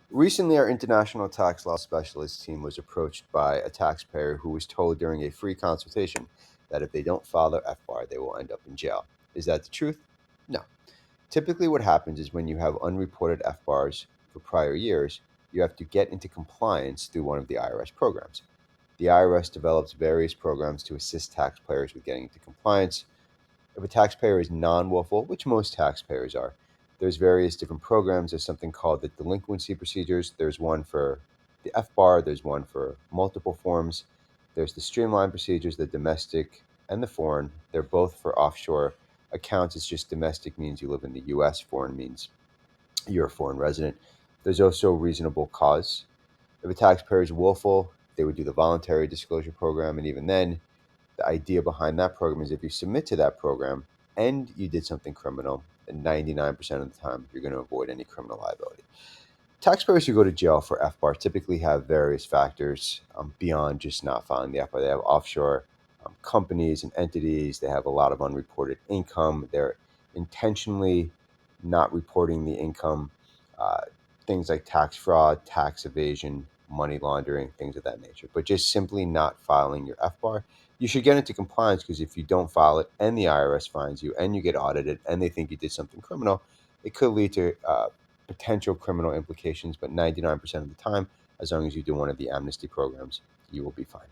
Recently, our international tax law specialist team was approached by a taxpayer who was told during a free consultation that if they don't file their FBAR, they will end up in jail. Is that the truth? No. Typically, what happens is when you have unreported FBARs for prior years, you have to get into compliance through one of the IRS programs. The IRS develops various programs to assist taxpayers with getting into compliance. If a taxpayer is non-willful, which most taxpayers are, there's various different programs. There's something called the delinquency procedures. There's one for the FBAR. There's one for multiple forms. There's the streamlined procedures, the domestic and the foreign. They're both for offshore accounts. It's just domestic means you live in the U.S. Foreign means you're a foreign resident. There's also reasonable cause. If a taxpayer is willful, they would do the voluntary disclosure program, and even then, the idea behind that program is if you submit to that program and you did something criminal, then 99% of the time you're going to avoid any criminal liability. Taxpayers who go to jail for FBAR typically have various factors beyond just not filing the FBAR. They have offshore companies and entities. They have a lot of unreported income. They're intentionally not reporting the income. Uh, Things like tax fraud, tax evasion, money laundering, things of that nature. But just simply not filing your FBAR, you should get into compliance because if you don't file it and the IRS finds you and you get audited and they think you did something criminal, it could lead to potential criminal implications. But 99% of the time, as long as you do one of the amnesty programs, you will be fine.